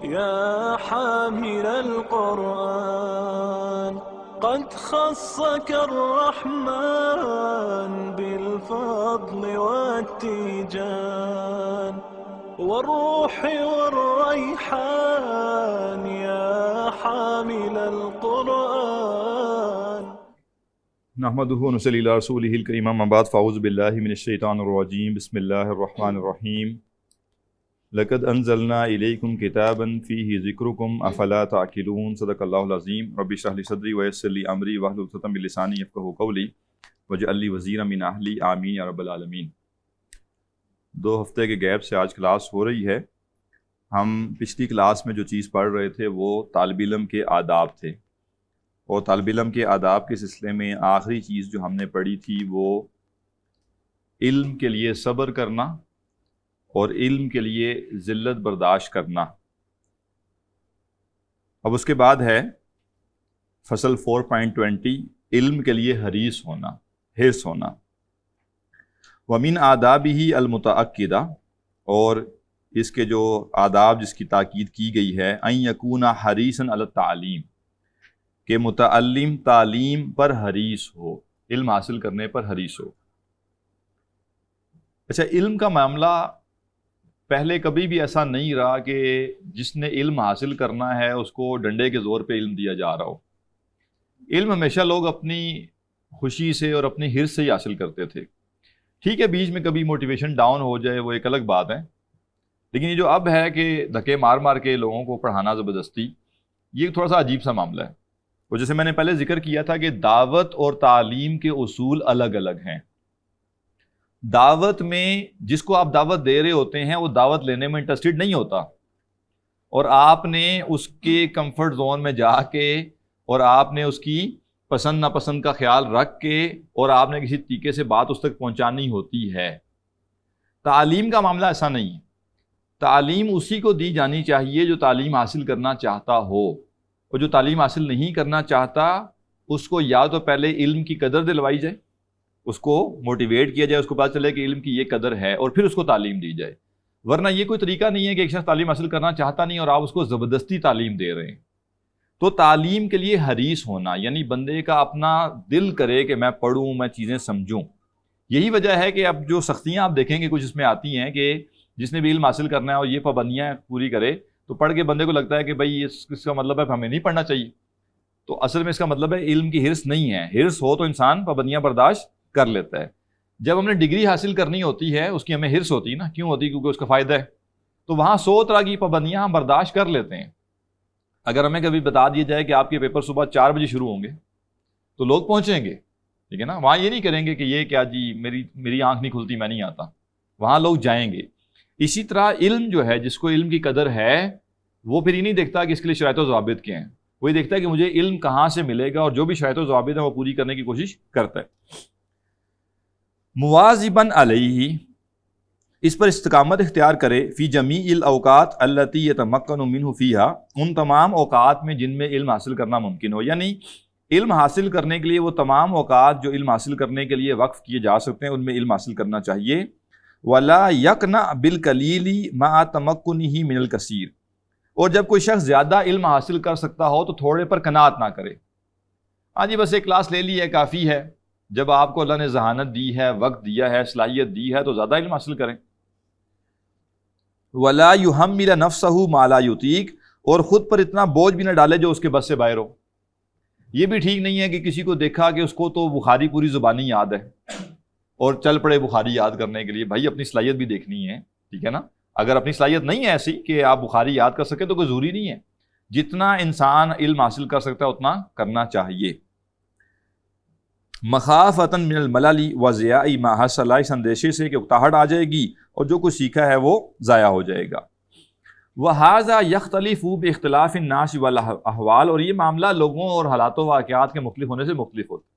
يا حامل القرآن قد خصك الرحمن بالفضل والتيجان والروح والريحان يا حامل القرآن. نحمده ونصلي على رسوله الكريم، اما بعد فاعوذ بالله من الشيطان الرجيم. بسم الله الرحمن الرحيم. لقد انزلنا اليكم كتابا فيه ذكركم افلا تعقلون. صدق الله العظيم. رب اشرح لي صدري ويسر لي امري واحلل عقدة من لساني يفقهوا قولي واجعل لي وزيرا من اهلي آمين یا رب العالمین. 2 ہفتے کے گیپ سے آج کلاس ہو رہی ہے. ہم پچھلی کلاس میں جو چیز پڑھ رہے تھے وہ طالب علم کے آداب تھے، اور طالب علم کے آداب کے سلسلے میں آخری چیز جو ہم نے پڑھی تھی وہ علم کے لیے صبر کرنا اور علم کے لیے ذلت برداشت کرنا. اب اس کے بعد ہے فصل 4.20 علم کے لیے حریص ہونا، حرص ہونا. ومن آدابہ المتأکدہ، اور اس کے جو آداب جس کی تاکید کی گئی ہے، ان یکون حریصا علی التعلیم، کہ متعلم تعلیم پر حریص ہو، علم حاصل کرنے پر حریص ہو. اچھا، علم کا معاملہ پہلے کبھی بھی ایسا نہیں رہا کہ جس نے علم حاصل کرنا ہے اس کو ڈنڈے کے زور پہ علم دیا جا رہا ہو. علم ہمیشہ لوگ اپنی خوشی سے اور اپنی حرص سے ہی حاصل کرتے تھے. ٹھیک ہے، بیچ میں کبھی موٹیویشن ڈاؤن ہو جائے وہ ایک الگ بات ہے، لیکن یہ جو اب ہے کہ دھکے مار مار کے لوگوں کو پڑھانا زبردستی، یہ تھوڑا سا عجیب سا معاملہ ہے. اور جیسے میں نے پہلے ذکر کیا تھا کہ دعوت اور تعلیم کے اصول الگ الگ ہیں. دعوت میں جس کو آپ دعوت دے رہے ہوتے ہیں وہ دعوت لینے میں انٹرسٹڈ نہیں ہوتا، اور آپ نے اس کے کمفرٹ زون میں جا کے اور آپ نے اس کی پسند ناپسند کا خیال رکھ کے اور آپ نے کسی طریقے سے بات اس تک پہنچانی ہوتی ہے. تعلیم کا معاملہ ایسا نہیں ہے. تعلیم اسی کو دی جانی چاہیے جو تعلیم حاصل کرنا چاہتا ہو، اور جو تعلیم حاصل نہیں کرنا چاہتا اس کو یا تو پہلے علم کی قدر دلوائی جائے، اس کو موٹیویٹ کیا جائے، اس کو پتہ چلے کہ علم کی یہ قدر ہے، اور پھر اس کو تعلیم دی جائے. ورنہ یہ کوئی طریقہ نہیں ہے کہ ایک شخص تعلیم حاصل کرنا چاہتا نہیں اور آپ اس کو زبردستی تعلیم دے رہے ہیں. تو تعلیم کے لیے حریص ہونا یعنی بندے کا اپنا دل کرے کہ میں پڑھوں، میں چیزیں سمجھوں. یہی وجہ ہے کہ اب جو سختیاں آپ دیکھیں گے کچھ اس میں آتی ہیں کہ جس نے بھی علم حاصل کرنا ہے اور یہ پابندیاں پوری کرے تو پڑھ کے بندے کو لگتا ہے کہ بھائی اس کا مطلب ہے ہمیں نہیں پڑھنا چاہیے. تو اصل میں اس کا مطلب ہے علم کی حرص نہیں ہے. حرص ہو تو انسان پابندیاں برداشت کر لیتا ہے. جب ہم نے ڈگری حاصل کرنی ہوتی ہے اس کی ہمیں حرص ہوتی ہے نا. کیوں ہوتی ہے؟ کیونکہ اس کا فائدہ ہے. تو وہاں 100 طرح کی پابندیاں ہم برداشت کر لیتے ہیں. اگر ہمیں کبھی بتا دیا جائے کہ آپ کے پیپر صبح 4 بجے شروع ہوں گے تو لوگ پہنچیں گے، ٹھیک ہے نا. وہاں یہ نہیں کریں گے کہ یہ کیا جی میری آنکھ نہیں کھلتی، میں نہیں آتا. وہاں لوگ جائیں گے. اسی طرح علم جو ہے، جس کو علم کی قدر ہے، وہ پھر یہ نہیں دیکھتا کہ اس کے لیے شرائط و ضوابط کیا ہیں. وہی دیکھتا ہے کہ مجھے علم کہاں سے ملے گا، اور جو بھی شرائط و ضوابط ہیں وہ پوری کرنے کی کوشش کرتا ہے. مواظباً علیہ، اس پر استقامت اختیار کرے، فی جمیع الاوقات التی یتمکن منہ فیہا، ان تمام اوقات میں جن میں علم حاصل کرنا ممکن ہو. یعنی علم حاصل کرنے کے لیے وہ تمام اوقات جو علم حاصل کرنے کے لیے وقف کیے جا سکتے ہیں ان میں علم حاصل کرنا چاہیے. ولا یقنع بالقلیل مع تمکنہ من الکثیر، اور جب کوئی شخص زیادہ علم حاصل کر سکتا ہو تو تھوڑے پر قناعت نہ کرے. ہاں جی بس ایک کلاس لے لی ہے کافی ہے. جب آپ کو اللہ نے ذہانت دی ہے، وقت دیا ہے، صلاحیت دی ہے تو زیادہ علم حاصل کریں. ولا یحمل نفسہ ما لا یطیق، اور خود پر اتنا بوجھ بھی نہ ڈالے جو اس کے بس سے باہر ہو. یہ بھی ٹھیک نہیں ہے کہ کسی کو دیکھا کہ اس کو تو بخاری پوری زبانی یاد ہے اور چل پڑے بخاری یاد کرنے کے لیے. بھائی اپنی صلاحیت بھی دیکھنی ہے، ٹھیک ہے نا. اگر اپنی صلاحیت نہیں ہے ایسی کہ آپ بخاری یاد کر سکیں تو کوئی ضروری نہیں ہے. جتنا انسان علم حاصل کر سکتا ہے اتنا کرنا چاہیے. مخافۃ من الملل و ضیاء ما حصل، اس اندیشے سے کہ اکتاہٹ آ جائے گی اور جو کچھ سیکھا ہے وہ ضائع ہو جائے گا. وہذا یختلف باختلاف الناس والاحوال، اور یہ معاملہ لوگوں اور حالات و واقعات کے مختلف ہونے سے مختلف ہوتا ہے.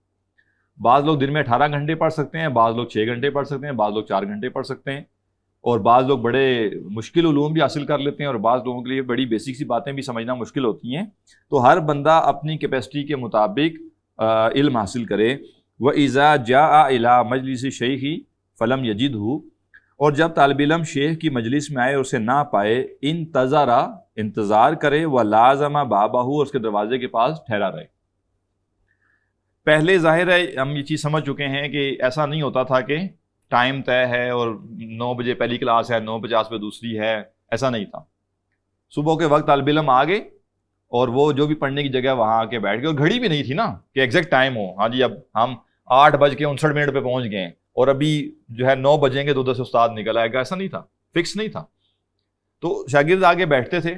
بعض لوگ دن میں 18 گھنٹے پڑھ سکتے ہیں، بعض لوگ 6 گھنٹے پڑھ سکتے ہیں، بعض لوگ 4 گھنٹے پڑھ سکتے ہیں، اور بعض لوگ بڑے مشکل علوم بھی حاصل کر لیتے ہیں، اور بعض لوگوں کے لیے بڑی بیسک سی باتیں بھی سمجھنا مشکل ہوتی ہیں. تو ہر بندہ اپنی کیپیسٹی کے مطابق علم حاصل کرے. وَإِذَا جَاءَ إِلَىٰ مَجْلِسِ الشَّيْخِ فَلَمْ يَجِدْهُ، اور جب طالب علم شیخ کی مجلس میں آئے اور اسے نہ پائے انتظار کرے و لازم بابہ، اور اس کے دروازے کے پاس ٹھہرا رہے۔ پہلے ظاہر ہے ہم یہ چیز سمجھ چکے ہیں کہ ایسا نہیں ہوتا تھا کہ ٹائم طے ہے اور 9 بجے پہلی کلاس ہے، 9:50 پہ دوسری ہے، ایسا نہیں تھا۔ صبح کے وقت طالب علم آ گئے اور وہ جو بھی پڑھنے کی جگہ وہاں آ کے بیٹھ گئے، اور گھڑی بھی نہیں تھی نا کہ ایگزیکٹ ٹائم ہو، ہاں جی اب ہم 8:59 پہ پہنچ گئے ہیں اور ابھی جو ہے 9 بجیں گے تو ادھر سے استاد نکل آئے گا، ایسا نہیں تھا، فکس نہیں تھا۔ تو شاگرد آگے بیٹھتے تھے۔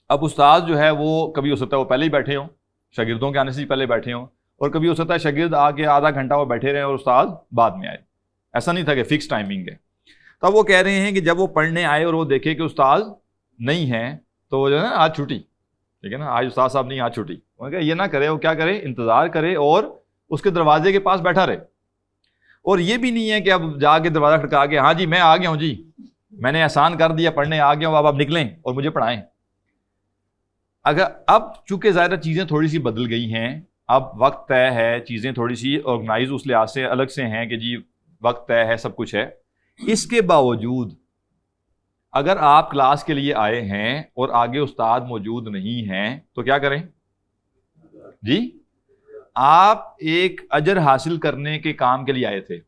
اب استاد جو ہے وہ کبھی ہو سکتا ہے وہ پہلے ہی بیٹھے ہوں، شاگردوں کے آنے سے ہی پہلے بیٹھے ہوں، اور کبھی ہو سکتا ہے شاگرد آ کے آدھا گھنٹہ وہ بیٹھے رہے اور استاد بعد میں آئے، ایسا نہیں تھا کہ فکس ٹائمنگ ہے۔ تب وہ کہہ رہے ہیں کہ جب وہ پڑھنے آئے اور وہ دیکھے کہ استاد نہیں ہیں تو وہ جو ہے نا آج چھٹی، ٹھیک ہے نا، آج استاد صاحب نہیں، آج چھٹی۔ وہ کہ یہ نہ کرے، وہ کیا کرے، انتظار کرے اور اس کے دروازے کے پاس بیٹھا رہے۔ اور یہ بھی نہیں ہے کہ اب جا کے دروازہ کھٹکا کے ہاں جی میں آ گیا ہوں جی، میں نے احسان کر دیا، پڑھنے آ گیا ہوں، اب آپ نکلیں اور مجھے پڑھائیں۔ اگر اب چونکہ ظاہر چیزیں تھوڑی سی بدل گئی ہیں، اب وقت طے ہے، چیزیں تھوڑی سی آرگنائز اس لحاظ سے الگ سے ہیں کہ جی وقت طے ہے، سب کچھ ہے، اس کے باوجود اگر آپ کلاس کے لیے آئے ہیں اور آگے استاد موجود نہیں ہیں تو کیا کریں جی؟ آپ ایک اجر حاصل کرنے کے کام کے لیے آئے تھے،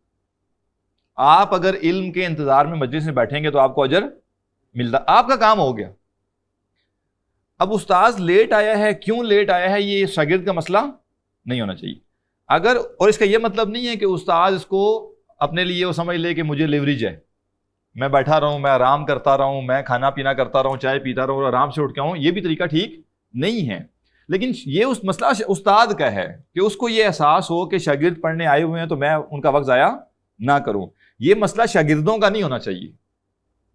آپ اگر علم کے انتظار میں مجلس میں بیٹھیں گے تو آپ کو اجر ملتا، آپ کا کام ہو گیا۔ اب استاذ لیٹ آیا ہے، کیوں لیٹ آیا ہے، یہ شاگرد کا مسئلہ نہیں ہونا چاہیے۔ اگر، اور اس کا یہ مطلب نہیں ہے کہ استاذ اس کو اپنے لیے وہ سمجھ لے کہ مجھے لیوریج ہے، میں بیٹھا رہا ہوں، میں آرام کرتا رہا ہوں، میں کھانا پینا کرتا رہا ہوں، چائے پیتا رہا ہوں اور آرام سے اٹھ کے آؤں، یہ بھی طریقہ ٹھیک نہیں ہے۔ لیکن یہ اس مسئلہ استاد کا ہے کہ اس کو یہ احساس ہو کہ شاگرد پڑھنے آئے ہوئے ہیں تو میں ان کا وقت ضائع نہ کروں۔ یہ مسئلہ شاگردوں کا نہیں ہونا چاہیے،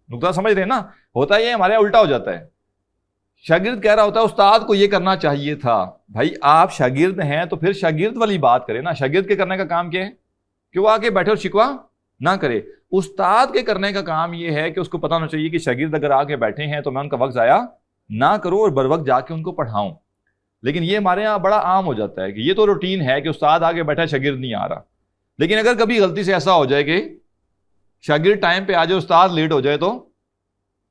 نقطہ سمجھ رہے ہیں نا؟ ہوتا یہ ہمارے یہاں الٹا ہو جاتا ہے، شاگرد کہہ رہا ہوتا ہے استاد کو یہ کرنا چاہیے تھا۔ بھائی آپ شاگرد ہیں تو پھر شاگرد والی بات کریں نا، شاگرد کے کرنے کا کام کیا ہے کہ وہ آ کے بیٹھے اور شکوا نہ کرے۔ استاد کے کرنے کا کام یہ ہے کہ اس کو پتہ ہونا چاہیے کہ شاگرد اگر آ کے بیٹھے ہیں تو میں ان کا وقت ضائع نہ کروں اور بر وقت جا کے ان کو پڑھاؤں۔ لیکن یہ ہمارے یہاں بڑا عام ہو جاتا ہے کہ یہ تو روٹین ہے کہ استاد آگے بیٹھا ہے، شاگرد نہیں آ رہا۔ لیکن اگر کبھی غلطی سے ایسا ہو جائے کہ شاگرد ٹائم پہ آ جائے، استاد لیٹ ہو جائے تو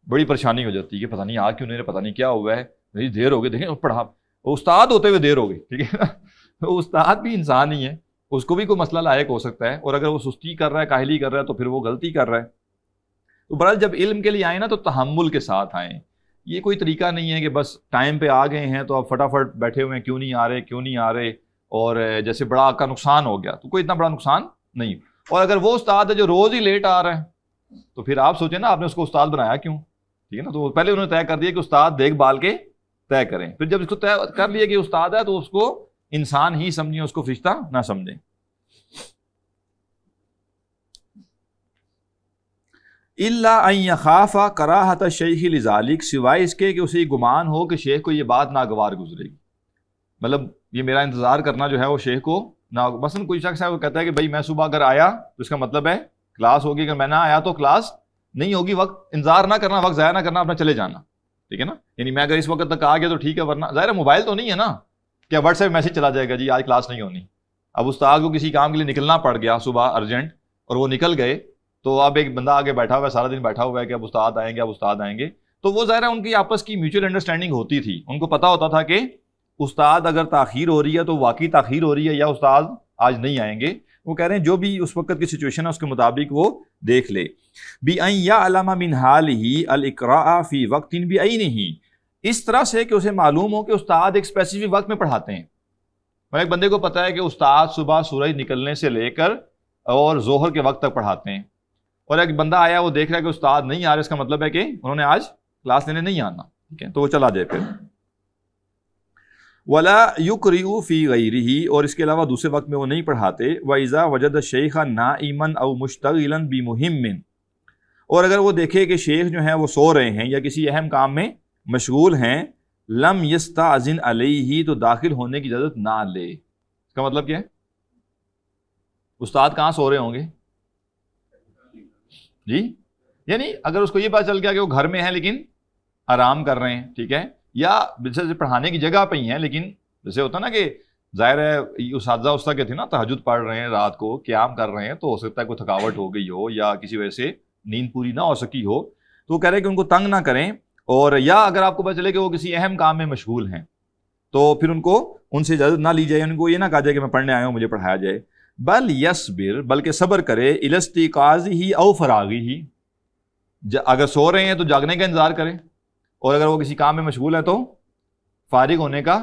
بڑی پریشانی ہو جاتی ہے کہ پتہ نہیں آ کیوں نہیں، پتہ نہیں کیا ہوا ہے، نہیں دیر ہو گئی، دیکھیں پڑھا استاد ہوتے ہوئے دیر ہو گئی، ٹھیک ہے نا؟ استاد بھی انسان ہی ہے، اس کو بھی کوئی مسئلہ لاحق ہو سکتا ہے، اور اگر وہ سستی کر رہا ہے، کاہلی کر رہا ہے تو پھر وہ غلطی کر رہا ہے۔ تو بہرحال جب علم کے لیے آئیں نا تو تحمل کے ساتھ آئیں، یہ کوئی طریقہ نہیں ہے کہ بس ٹائم پہ آ گئے ہیں تو اب فٹافٹ بیٹھے ہوئے ہیں، کیوں نہیں آ رہے کیوں نہیں آ رہے، اور جیسے بڑا کا نقصان ہو گیا، تو کوئی اتنا بڑا نقصان نہیں۔ اور اگر وہ استاد ہے جو روز ہی لیٹ آ رہا ہے تو پھر آپ سوچیں نا آپ نے اس کو استاد بنایا کیوں، ٹھیک ہے نا؟ تو پہلے انہوں نے طے کر دیا کہ استاد دیکھ بھال کے طے کریں، پھر جب اس کو طے کر لیا کہ استاد ہے تو اس کو انسان ہی سمجھیں، اس کو فرشتہ نہ سمجھیں۔ الا ان یخاف کراہۃ الشیخ لذالک، سوائے اس کے کہ اسے گمان ہو کہ شیخ کو یہ بات ناگوار گزرے گی، مطلب یہ میرا انتظار کرنا جو ہے وہ شیخ کو مثلا کوئی شخص ہے وہ کہتا ہے کہ بھائی میں صبح اگر آیا تو اس کا مطلب ہے کلاس ہوگی، اگر میں نہ آیا تو کلاس نہیں ہوگی، وقت انتظار نہ کرنا، وقت ضائع نہ کرنا، اپنا چلے جانا، ٹھیک ہے نا؟ یعنی میں اگر اس وقت تک آ گیا تو ٹھیک ہے، ورنہ ظاہر موبائل تو نہیں ہے نا کہ واٹس ایپ میسج چلا جائے گا جی آج کلاس نہیں ہونی۔ اب استاد کو کسی کام کے لیے نکلنا پڑ گیا صبح ارجنٹ اور وہ نکل گئے، تو اب ایک بندہ آگے بیٹھا ہوا ہے، سارا دن بیٹھا ہوا ہے کہ اب استاد آئیں گے اب استاد آئیں گے، تو وہ ظاہر ہے ان کی آپس کی میوچل انڈرسٹینڈنگ ہوتی تھی، ان کو پتا ہوتا تھا کہ استاد اگر تاخیر ہو رہی ہے تو واقعی تاخیر ہو رہی ہے یا استاد آج نہیں آئیں گے۔ وہ کہہ رہے ہیں جو بھی اس وقت کی سچویشن ہے اس کے مطابق وہ دیکھ لے۔ بِأَن يَعْلَمَ مِنْ حَالِهِ الْإِقْرَاءَ فِي وَقْتٍ بِعَيْنِهِ، اس طرح سے کہ اسے معلوم ہو کہ استاد ایک اسپیسیفک وقت میں پڑھاتے ہیں۔ اور ایک بندے کو پتا ہے کہ استاد صبح سورج نکلنے سے لے کر اور ظہر کے وقت تک پڑھاتے ہیں، اور ایک بندہ آیا وہ دیکھ رہا ہے کہ استاد نہیں آ رہے، اس کا مطلب ہے کہ انہوں نے آج کلاس لینے نہیں آنا، ٹھیک ہے، تو وہ چلا جائے پھر۔ وَلَا يُقْرِئُ فِي غَيْرِهِ، اور اس کے علاوہ دوسرے وقت میں وہ نہیں پڑھاتے۔ وَإِذَا وَجَدَ الشَّيْخَ نَائِمًا أَوْ مُشْتَغِلًا بِمُهِمٍّ، اور اگر وہ دیکھے کہ شیخ جو ہیں وہ سو رہے ہیں یا کسی اہم کام میں مشغول ہیں، لم يستأذن علیہ، تو داخل ہونے کی اجازت نہ لے۔ اس کا مطلب کیا ہے؟ استاد کہاں سو رہے ہوں گے جی؟ یعنی اگر اس کو یہ پتا چل گیا کہ وہ گھر میں ہیں لیکن آرام کر رہے ہیں، ٹھیک ہے، یا جیسے پڑھانے کی جگہ پہ ہی ہیں لیکن جیسے ہوتا نا کہ ظاہر ہے اساتذہ اس طرح کے تھے نا، تہجد پڑھ رہے ہیں رات کو، قیام کر رہے ہیں، تو ہو سکتا ہے کوئی تھکاوٹ ہو گئی ہو یا کسی وجہ سے نیند پوری نہ ہو سکی ہو تو وہ کہہ رہے ہیں کہ ان کو تنگ نہ کریں، اور یا اگر آپ کو پتہ چلے کہ وہ کسی اہم کام میں مشغول ہیں تو پھر ان سے اجازت نہ لی جائے، ان کو یہ نہ کہا جائے کہ میں پڑھنے آیا ہوں مجھے پڑھایا جائے، بل یصبر، بلکہ صبر کرے، الی استیقاظہ او فراغہ، اگر سو رہے ہیں تو جاگنے کا انتظار کریں، اور اگر وہ کسی کام میں مشغول ہیں تو فارغ ہونے کا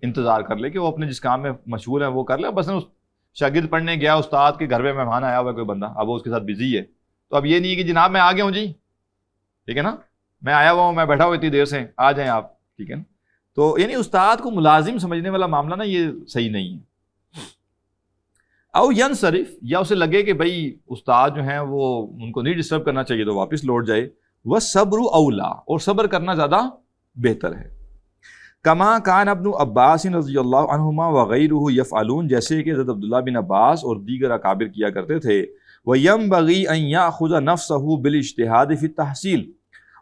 انتظار کر لے کہ وہ اپنے جس کام میں مشغول ہیں وہ کر لے. بس شاگرد پڑھنے گیا، استاد کے گھر میں مہمان آیا ہوا ہے کوئی بندہ، اب وہ اس کے ساتھ بزی ہے، تو اب یہ نہیں ہے کہ جناب میں آ گیا ہوں جی، ٹھیک ہے نا، میں آیا ہوا ہوں، میں بیٹھا ہوا اتنی دیر سے، آ جائیں آپ، ٹھیک ہے نا. تو یعنی استاد کو ملازم سمجھنے والا معاملہ نا یہ صحیح نہیں ہے. او ینصرف، یا اسے لگے کہ بھائی استاد جو ہیں وہ ان کو نہیں ڈسٹرب کرنا چاہیے تو واپس لوٹ جائے. والصبر اولا، اور صبر کرنا زیادہ بہتر ہے. کما کان ابن عباس رضی اللہ عنہما وغیرہ یفعلون، جیسے کہ حضرت عبداللہ بن عباس اور دیگر اکابر کیا کرتے تھے. وینبغی ان یاخذ نفسہ بالاجتہاد فی التحصیل،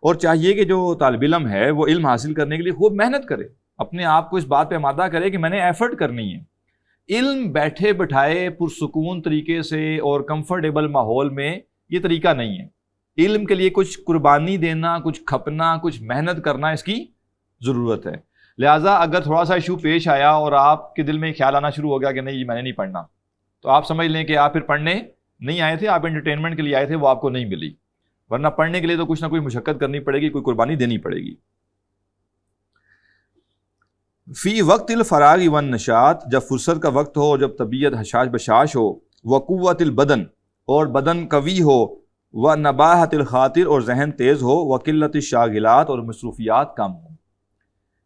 اور چاہیے کہ جو طالب علم ہے وہ علم حاصل کرنے کے لیے خوب محنت کرے، اپنے آپ کو اس بات پہ آمادہ کرے کہ میں نے ایفرٹ کرنی ہے. علم بیٹھے بٹھائے پرسکون طریقے سے اور کمفرٹیبل ماحول میں یہ طریقہ نہیں ہے. علم کے لیے کچھ قربانی دینا، کچھ کھپنا، کچھ محنت کرنا اس کی ضرورت ہے. لہٰذا اگر تھوڑا سا ایشو پیش آیا اور آپ کے دل میں خیال آنا شروع ہو گیا کہ نہیں میں نے نہیں پڑھنا، تو آپ سمجھ لیں کہ آپ پھر پڑھنے نہیں آئے تھے، آپ انٹرٹینمنٹ کے لیے آئے تھے، وہ آپ کو نہیں ملی. ورنہ پڑھنے کے لیے تو کچھ نہ کوئی مشقت کرنی پڑے گی، کوئی قربانی دینی پڑے گی. فی وقت الفراغ والنشاط، جب فرصت کا وقت ہو، جب طبیعت حشاش بشاش ہو، وقوت البدن، اور بدن قوی ہو، ونباہت الخاطر، اور ذہن تیز ہو، وقلت الشاغلات، اور مصروفیات کم ہو.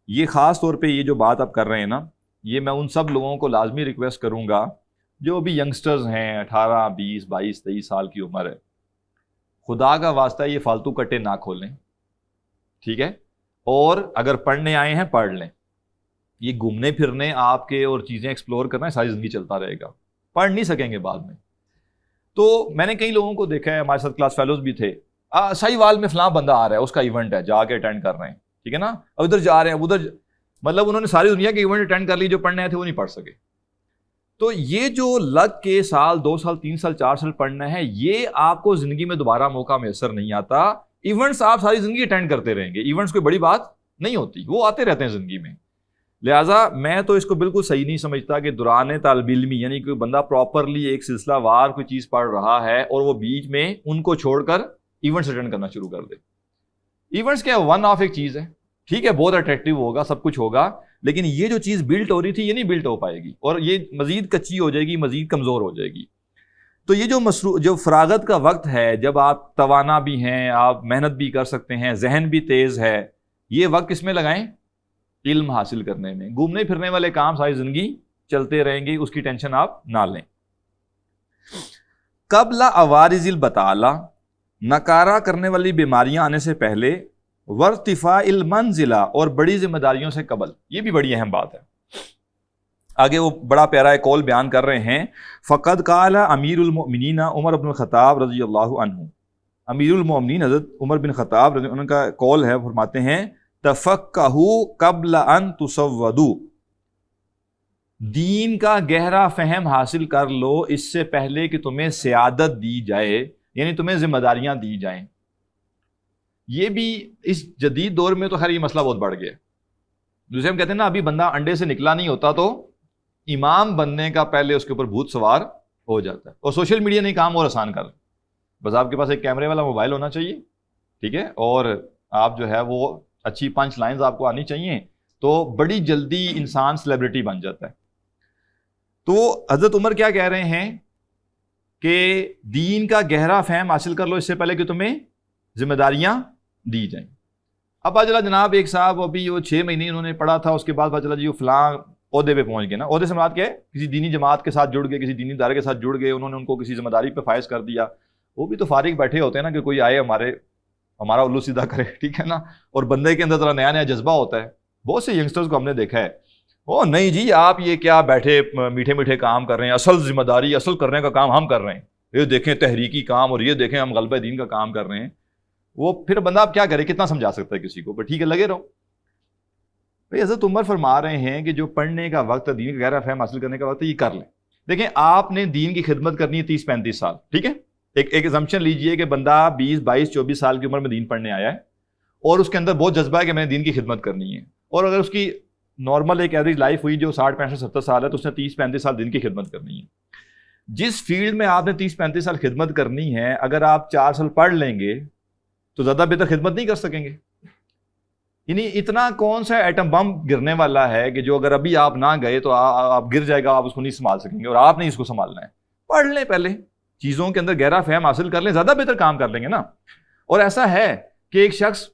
یہ خاص طور پہ یہ جو بات آپ کر رہے ہیں نا، یہ میں ان سب لوگوں کو لازمی ریکویسٹ کروں گا جو ابھی ینگسٹرز ہیں، 18 20 22 23 سال کی عمر ہے. خدا کا واسطہ یہ فالتو کٹے نہ کھولیں، ٹھیک ہے، اور اگر پڑھنے آئے ہیں پڑھ لیں. یہ گھومنے پھرنے آپ کے اور چیزیں ایکسپلور کرنا ساری زندگی چلتا رہے گا، پڑھ نہیں سکیں گے بعد میں. تو میں نے کئی لوگوں کو دیکھا ہے، ہمارے ساتھ کلاس فیلوز بھی تھے، سائی وال میں فلاں بندہ آ رہا ہے، اس کا ایونٹ ہے، جا کے اٹینڈ کر رہے ہیں، ٹھیک ہے نا، اب ادھر جا رہے ہیں، ادھر، مطلب انہوں نے ساری دنیا کے ایونٹ اٹینڈ کر لی، جو پڑھنے آئے تھے وہ نہیں پڑھ سکے. تو یہ جو لگ کے سال 2 سال 3 سال 4 سال پڑھنا ہے، یہ آپ کو زندگی میں دوبارہ موقع میسر نہیں آتا. ایونٹس آپ ساری زندگی اٹینڈ کرتے رہیں گے، ایونٹس کوئی بڑی بات نہیں ہوتی، وہ آتے رہتے ہیں زندگی میں. لہٰذا میں تو اس کو بالکل صحیح نہیں سمجھتا کہ دوران طالب علمی، یعنی کوئی بندہ پراپرلی ایک سلسلہ وار کوئی چیز پڑھ رہا ہے اور وہ بیچ میں ان کو چھوڑ کر ایونٹس اٹینڈ کرنا شروع کر دے. ایونٹس کیا ون آف ایک چیز ہے، ٹھیک ہے، بہت اٹریکٹیو ہوگا، سب کچھ ہوگا، لیکن یہ جو چیز بلٹ ہو رہی تھی یہ نہیں بلٹ ہو پائے گی، اور یہ مزید کچی ہو جائے گی، مزید کمزور ہو جائے گی. تو یہ جو فراغت کا وقت ہے، جب آپ توانا بھی ہیں، آپ محنت بھی کر سکتے ہیں، ذہن بھی تیز ہے، یہ وقت کس میں لگائیں؟ علم حاصل کرنے میں. گھومنے پھرنے والے کام ساری زندگی چلتے رہیں گے، اس کی ٹینشن آپ نہ لیں. قبل عوارض البطالہ، نکارہ کرنے والی بیماریاں آنے سے پہلے، وارتفاع المنزلہ، اور بڑی ذمہ داریوں سے قبل. یہ بھی بڑی اہم بات ہے. آگے وہ بڑا پیارا ایک قول بیان کر رہے ہیں. فقد قال امیر المؤمنین عمر بن الخطاب رضی اللہ عنہ، امیر المؤمنین حضرت عمر بن خطاب رضی اللہ عنہ کا قول ہے، فرماتے ہیں تفقہوا قبل ان تسودوا، دین کا گہرا فہم حاصل کر لو اس سے پہلے کہ تمہیں سیادت دی جائے، یعنی تمہیں ذمہ داریاں دی جائیں. یہ بھی اس جدید دور میں تو خیر یہ مسئلہ بہت بڑھ گیا. جسے ہم کہتے ہیں نا، ابھی بندہ انڈے سے نکلا نہیں ہوتا تو امام بننے کا پہلے اس کے اوپر بھوت سوار ہو جاتا ہے. اور سوشل میڈیا نے کام اور آسان کر، بس آپ کے پاس ایک کیمرے والا موبائل ہونا چاہیے، ٹھیک ہے، اور آپ جو ہے وہ اچھی 5 لائنز آپ کو آنی چاہیے، تو بڑی جلدی انسان سیلیبریٹی بن جاتا ہے. تو حضرت عمر کیا کہہ رہے ہیں کہ دین کا گہرا فہم حاصل کر لو اس سے پہلے کہ تمہیں ذمہ داریاں دی جائیں. اب پتہ چلا جناب ایک صاحب ابھی وہ 6 مہینے انہوں نے پڑھا تھا، اس کے بعد پتہ چلا جی وہ فلاں عہدے پہ پہنچ گئے. نا عہدے سے مراد کیا ہے؟ کسی دینی جماعت کے ساتھ جڑ گئے، کسی دینی ادارے کے ساتھ جڑ گئے، انہوں نے ان کو کسی ذمہ داری پہ فائز کر دیا. وہ بھی تو فارغ بیٹھے ہوتے ہیں نا کہ کوئی آئے ہمارا الو سیدھا کرے، ٹھیک ہے نا. اور بندے کے اندر ذرا نیا نیا جذبہ ہوتا ہے. بہت سے ینگسٹرز کو ہم نے دیکھا ہے، او نہیں جی آپ یہ کیا بیٹھے میٹھے میٹھے کام کر رہے ہیں، اصل ذمہ داری اصل کرنے کا کام ہم کر رہے ہیں، یہ دیکھیں تحریکی کام، اور یہ دیکھیں ہم غلبہ دین کا کام کر رہے ہیں. وہ پھر بندہ آپ کیا کرے، کتنا سمجھا سکتا ہے کسی کو، پر ٹھیک ہے لگے رہو. بھائی حضرت عمر فرما رہے ہیں کہ جو پڑھنے کا وقت ہے، دین کا گہرا فہم حاصل کرنے کا وقت ہے، یہ کر لیں. دیکھیں آپ نے دین کی خدمت کرنی ہے 30 35 سال، ٹھیک ہے، ایک ایگزمپشن لیجئے کہ بندہ 20 22 24 سال کی عمر میں دین پڑھنے آیا ہے اور اس کے اندر بہت جذبہ ہے کہ میں نے دین کی خدمت کرنی ہے, اور اگر اس کی نارمل ایک ایوریج لائف ہوئی جو 60 65 70 سال ہے تو اس نے 30 35 سال دین کی خدمت کرنی ہے. جس فیلڈ میں آپ نے 30 35 سال خدمت کرنی ہے, اگر آپ 4 سال پڑھ لیں گے تو زیادہ بہتر خدمت نہیں کر سکیں گے. یعنی اتنا کون سا ایٹم بم گرنے والا ہے کہ جو اگر ابھی آپ نہ گئے تو آپ گر جائے گا, آپ اس کو نہیں سنبھال سکیں گے, اور آپ نہیں اس کو سنبھالنا ہے. پڑھ لیں, پہلے چیزوں کے اندر گہرا فہم حاصل کر لیں, زیادہ بہتر کام کر لیں گے نا. اور ایسا ہے کہ ایک شخص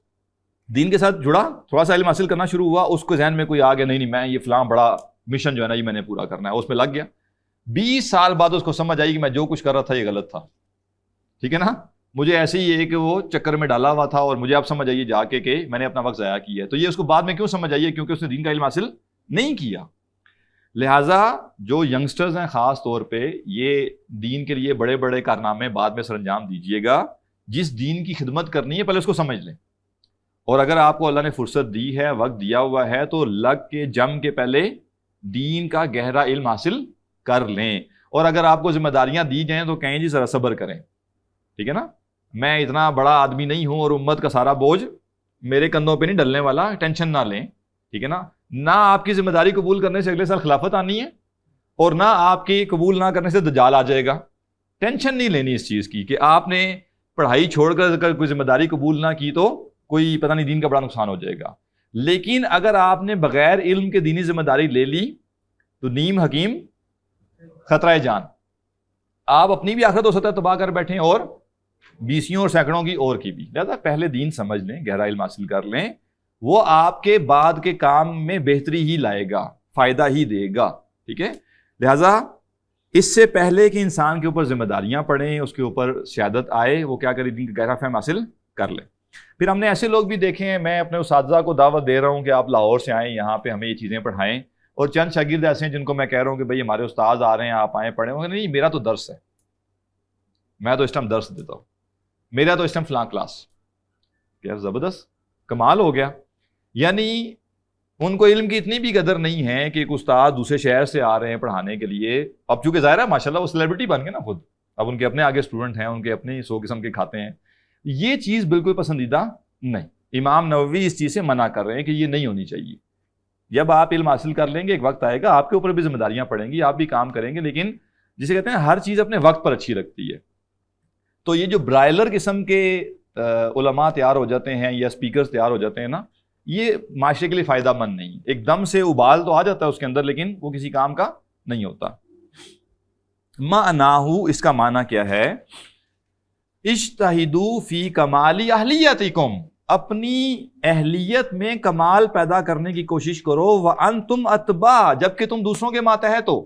دین کے ساتھ جڑا, تھوڑا سا علم حاصل کرنا شروع ہوا, اس کو ذہن میں کوئی آ گیا نہیں میں یہ فلاں بڑا مشن جو ہے نا یہ میں نے پورا کرنا ہے, اس میں لگ گیا. 20 سال بعد اس کو سمجھ آئی کہ میں جو کچھ کر رہا تھا یہ غلط تھا. ٹھیک ہے نا, مجھے ایسے ہی ہے کہ وہ چکر میں ڈالا ہوا تھا اور مجھے اب سمجھ آئیے جا کے کہ میں نے اپنا وقت ضائع کیا ہے. تو یہ اس کو بعد میں کیوں سمجھ آئیے, کیونکہ اس نے دین کا علم حاصل نہیں کیا. لہٰذا جو ینگسٹرز ہیں خاص طور پہ, یہ دین کے لیے بڑے بڑے کارنامے بعد میں سر انجام دیجیے گا. جس دین کی خدمت کرنی ہے پہلے اس کو سمجھ لیں, اور اگر آپ کو اللہ نے فرصت دی ہے, وقت دیا ہوا ہے, تو لگ کے جم کے پہلے دین کا گہرا علم حاصل کر لیں. اور اگر آپ کو ذمہ داریاں دی جائیں تو کہیں جی ذرا صبر کریں. ٹھیک ہے نا, میں اتنا بڑا آدمی نہیں ہوں اور امت کا سارا بوجھ میرے کندھوں پہ نہیں ڈلنے والا, ٹینشن نہ لیں. ٹھیک ہے نا, نہ آپ کی ذمہ داری قبول کرنے سے اگلے سال خلافت آنی ہے, اور نہ آپ کی قبول نہ کرنے سے دجال آ جائے گا. ٹینشن نہیں لینی اس چیز کی کہ آپ نے پڑھائی چھوڑ کر کوئی ذمہ داری قبول نہ کی تو کوئی پتہ نہیں دین کا بڑا نقصان ہو جائے گا. لیکن اگر آپ نے بغیر علم کے دینی ذمہ داری لے لی تو نیم حکیم خطرہ جان. آپ اپنی بھی آخرت ہو سکتا ہے تباہ کر بیٹھیں, اور بیسیوں اور سینکڑوں کی اور کی بھی. لہذا پہلے دین سمجھ لیں, گہرا علم حاصل کر لیں, وہ آپ کے بعد کے کام میں بہتری ہی لائے گا, فائدہ ہی دے گا. ٹھیک ہے, لہذا اس سے پہلے کہ انسان کے اوپر ذمہ داریاں پڑیں, اس کے اوپر سیادت آئے, وہ کیا کرے, دین کا گہرا فہم حاصل کر لے. پھر ہم نے ایسے لوگ بھی دیکھے ہیں, میں اپنے اساتذہ کو دعوت دے رہا ہوں کہ آپ لاہور سے آئیں, یہاں پہ ہمیں یہ چیزیں پڑھائیں, اور چند شاگرد ایسے ہیں جن کو میں کہہ رہا ہوں کہ بھائی ہمارے استاد آ رہے ہیں, آپ آئیں پڑھیں. وہ نہیں, میرا تو درس ہے, میں تو اس ٹائم درس دیتا ہوں, میرا تو اس ٹائم فلاں کلاس. کیا زبردست کمال ہو گیا. یعنی ان کو علم کی اتنی بھی قدر نہیں ہے کہ ایک استاد دوسرے شہر سے آ رہے ہیں پڑھانے کے لیے. اب چونکہ ظاہر ہے ماشاءاللہ وہ سیلیبریٹی بن گئے نا خود, اب ان کے اپنے آگے اسٹوڈنٹ ہیں, ان کے اپنے 100 قسم کے کھاتے ہیں. یہ چیز بالکل پسندیدہ نہیں. امام نووی اس چیز سے منع کر رہے ہیں کہ یہ نہیں ہونی چاہیے. جب آپ علم حاصل کر لیں گے, ایک وقت آئے گا آپ کے اوپر بھی ذمہ داریاں پڑیں گی, آپ بھی کام کریں گے, لیکن جسے کہتے ہیں ہر چیز اپنے وقت پر اچھی لگتی ہے. تو یہ جو برائلر قسم کے علماء تیار ہو جاتے ہیں یا اسپیکرز تیار ہو جاتے ہیں نا, یہ معاشرے کے لیے فائدہ مند نہیں. ایک دم سے ابال تو آ جاتا ہے اس کے اندر, لیکن وہ کسی کام کا نہیں ہوتا. معناہو, اس کا معنی کیا ہے, اجتہدوا فی کمال اہلیتکم, اپنی اہلیت میں کمال پیدا کرنے کی کوشش کرو. وانتم اتباع, جبکہ تم دوسروں کے ماتحت ہو.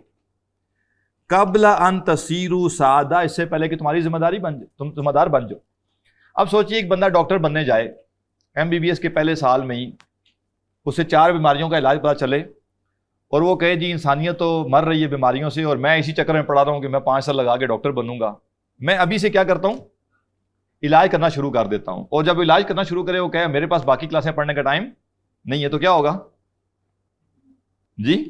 قبل ان تصیروا سادہ, اس سے پہلے کہ تمہاری ذمہ داری بن جائے, تم ذمہ دار بن جاؤ. اب سوچئے ایک بندہ ڈاکٹر بننے جائے, MBBS کے پہلے سال میں ہی اسے 4 بیماریوں کا علاج پتا چلے, اور وہ کہے جی انسانیت تو مر رہی ہے بیماریوں سے, اور میں اسی چکر میں پڑا رہا ہوں کہ میں 5 سال لگا کے ڈاکٹر بنوں گا. میں ابھی سے کیا کرتا ہوں, علاج کرنا شروع کر دیتا ہوں. اور جب علاج کرنا شروع کرے, وہ کہے میرے پاس باقی کلاسیں پڑھنے کا ٹائم نہیں ہے, تو کیا ہوگا جی,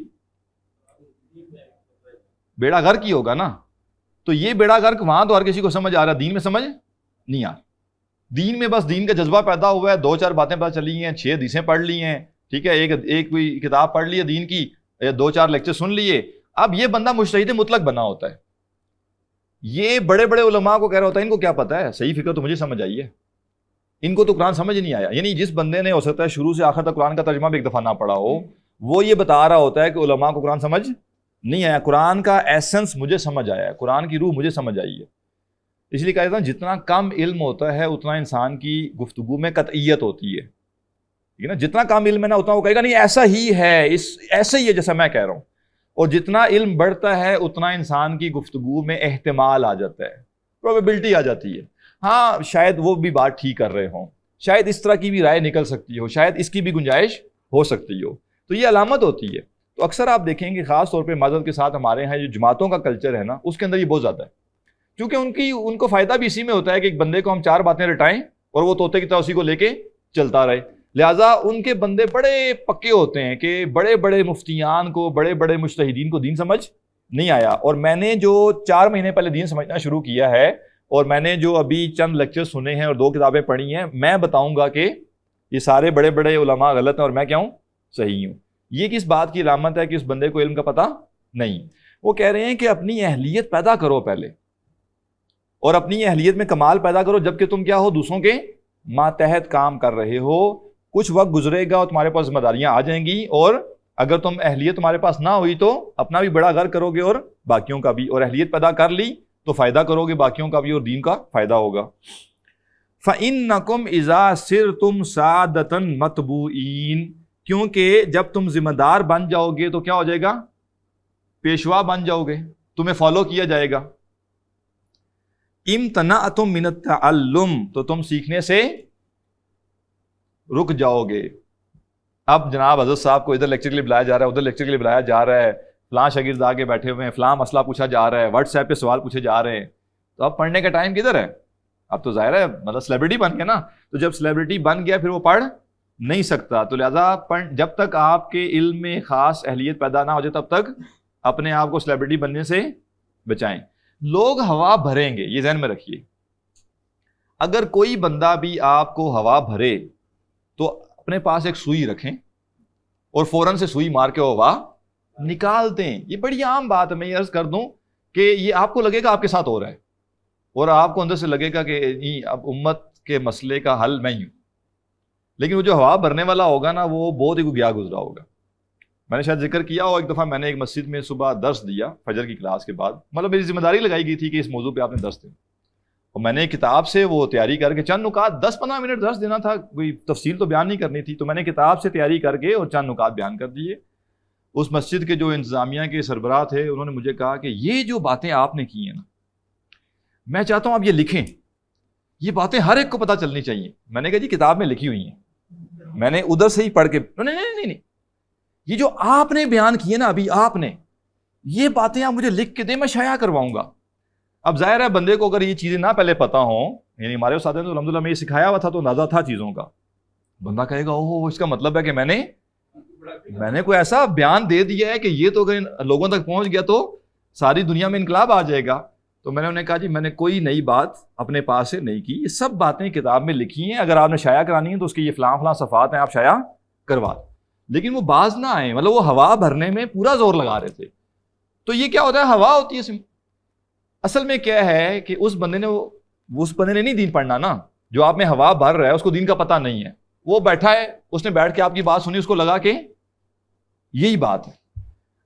بیڑا غرق ہی ہوگا نا. تو یہ بیڑا غرق وہاں تو ہر کسی کو سمجھ آ رہا ہے, دین میں سمجھ نہیں آ. دین میں بس دین کا جذبہ پیدا ہوا ہے, 2-4 باتیں پتہ چلی ہیں, 6 حدیثیں پڑھ لی ہیں, ٹھیک ہے, ایک کوئی کتاب پڑھ لی ہے دین کی, 2-4 لیکچر سن لیے. اب یہ بندہ مجتہد مطلق بنا ہوتا ہے. یہ بڑے بڑے علماء کو کہہ رہا ہوتا ہے ان کو کیا پتہ ہے, صحیح فکر تو مجھے سمجھ آئی ہے, ان کو تو قرآن سمجھ نہیں آیا. یعنی جس بندے نے ہو سکتا ہے شروع سے آخر تک قرآن کا ترجمہ بھی ایک دفعہ نہ پڑھا ہو, وہ یہ بتا رہا ہوتا ہے کہ علماء کو قرآن سمجھ نہیں آیا. قرآن کا ایسنس مجھے سمجھ آیا ہے, قرآن کی روح مجھے سمجھ آئی ہے. اس لیے کہا جاتا ہے جتنا کم علم ہوتا ہے اتنا انسان کی گفتگو میں قطعیت ہوتی ہے. ٹھیک ہے نا, جتنا کم علم ہے نا اتنا وہ کہے گا نہیں ایسا ہی ہے, ایسا ہی ہے جیسا میں کہہ رہا ہوں. اور جتنا علم بڑھتا ہے اتنا انسان کی گفتگو میں احتمال آ جاتا ہے, پروبیبلٹی آ جاتی ہے. ہاں شاید وہ بھی بات ٹھیک کر رہے ہوں, شاید اس طرح کی بھی رائے نکل سکتی ہو, شاید اس کی بھی گنجائش ہو سکتی ہو. تو یہ علامت ہوتی ہے. تو اکثر آپ دیکھیں گے خاص طور پہ معذرت کے ساتھ ہمارے یہاں جو جماعتوں کا کلچر ہے نا, اس کے اندر یہ بہت زیادہ ہے. کیونکہ ان کو فائدہ بھی اسی میں ہوتا ہے کہ ایک بندے کو ہم 4 باتیں رٹائیں اور وہ طوطے کی طرح اسی کو لے کے چلتا رہے. لہٰذا ان کے بندے بڑے پکے ہوتے ہیں کہ بڑے بڑے مفتیان کو, بڑے بڑے مجتہدین کو دین سمجھ نہیں آیا. اور میں نے جو 4 مہینے پہلے دین سمجھنا شروع کیا ہے, اور میں نے جو ابھی چند لیکچر سنے ہیں اور 2 کتابیں پڑھی ہیں، میں بتاؤں گا کہ یہ سارے بڑے بڑے علماء غلط ہیں اور میں کیا ہوں؟ صحیح ہوں. یہ کس بات کی علامت ہے کہ اس بندے کو علم کا پتہ نہیں. وہ کہہ رہے ہیں کہ اپنی اہلیت پیدا کرو پہلے، اور اپنی اہلیت میں کمال پیدا کرو جبکہ تم کیا ہو؟ دوسروں کے ماتحت کام کر رہے ہو. کچھ وقت گزرے گا اور تمہارے پاس ذمہ داریاں آ جائیں گی، اور اگر تم اہلیت تمہارے پاس نہ ہوئی تو اپنا بھی بڑا غر کرو گے اور باقیوں کا بھی، اور اہلیت پیدا کر لی تو فائدہ کرو گے باقیوں کا بھی اور دین کا فائدہ ہوگا. فَإِنَّكُمْ إِذَا سِرْتُمْ سَادَةً مَتْبُوئِينَ، کیونکہ جب تم ذمہ دار بن جاؤ گے تو کیا ہو جائے گا؟ پیشوا بن جاؤ گے، تمہیں فالو کیا جائے گا. امتنعتم من التعلم، تو تم سیکھنے سے رک جاؤ گے. اب جناب حضرت صاحب کو ادھر لیکچر کے لیے بلایا جا رہا ہے، ادھر لیکچر کے لیے بلایا جا رہا ہے، فلاں شاگرد آگے بیٹھے ہوئے ہیں، فلاں مسئلہ پوچھا جا رہا ہے، واٹس ایپ پہ سوال پوچھے جا رہے ہیں، تو اب پڑھنے کا ٹائم کدھر ہے؟ اب تو ظاہر ہے مطلب سیلیبریٹی بن گیا نا، تو جب سیلیبریٹی بن گیا پھر وہ پڑھ نہیں سکتا. تو لہٰذا جب تک آپ کے علم میں خاص اہلیت پیدا نہ ہو جائے تب تک اپنے آپ کو سیلیبریٹی بننے سے بچائیں. لوگ ہوا بھریں گے، یہ ذہن میں رکھیے. اگر کوئی بندہ بھی آپ کو ہوا بھرے تو اپنے پاس ایک سوئی رکھیں اور فوراً سے سوئی مار کے ہوا نکال دیں. یہ بڑی عام بات ہے، میں یہ عرض کر دوں کہ یہ آپ کو لگے گا آپ کے ساتھ ہو رہا ہے، اور آپ کو اندر سے لگے گا کہ نہیں اب امت کے مسئلے کا حل میں ہی ہوں. لیکن وہ جو ہوا بھرنے والا ہوگا نا وہ بہت ہی گیا گزرا ہوگا. میں نے شاید ذکر کیا ہو، ایک دفعہ میں نے ایک مسجد میں صبح درس دیا فجر کی کلاس کے بعد، مطلب میری ذمہ داری لگائی گئی تھی کہ اس موضوع پہ آپ نے درس دیں، اور میں نے کتاب سے وہ تیاری کر کے چند نکات 10-15 منٹ درس دینا تھا، کوئی تفصیل تو بیان نہیں کرنی تھی، تو میں نے کتاب سے تیاری کر کے اور چند نکات بیان کر دیے. اس مسجد کے جو انتظامیہ کے سربراہ تھے انہوں نے مجھے کہا کہ یہ جو باتیں آپ نے کی ہیں نا، میں چاہتا ہوں آپ یہ لکھیں، یہ باتیں ہر ایک کو پتہ چلنی چاہیے. میں نے کہا جی کتاب میں لکھی ہوئی ہیں، میں نے ادھر سے ہی پڑھ کے نہیں یہ جو آپ نے بیان کیے نا ابھی آپ نے، یہ باتیں آپ مجھے لکھ کے دیں، میں شائع کرواؤں گا. اب ظاہر ہے بندے کو اگر یہ چیزیں نہ پہلے پتہ ہوں، یعنی ہمارے استاد نے تو الحمدللہ میں یہ سکھایا ہوا تھا تو اندازہ تھا چیزوں کا، بندہ کہے گا اوہ اس کا مطلب ہے کہ میں نے کوئی ایسا بیان دے دیا ہے کہ یہ تو اگر لوگوں تک پہنچ گیا تو ساری دنیا میں انقلاب آ جائے گا. تو میں نے انہیں کہا جی میں نے کوئی نئی بات اپنے پاس سے نہیں کی، یہ سب باتیں کتاب میں لکھی ہیں، اگر آپ نے شائع کرانی ہیں تو اس کی یہ فلاں صفحات ہیں، آپ شائع کروا دیں. لیکن وہ باز نہ آئے، مطلب وہ ہوا بھرنے میں پورا زور لگا رہے تھے. تو یہ کیا ہوتا ہے؟ ہوا ہوتی ہے. اصل میں کیا ہے کہ اس بندے نے نہیں دین پڑھنا نا، جو آپ میں ہوا بھر رہا ہے اس کو دین کا پتہ نہیں ہے. وہ بیٹھا ہے، اس نے بیٹھ کے آپ کی بات سنی، اس کو لگا کہ یہی بات ہے.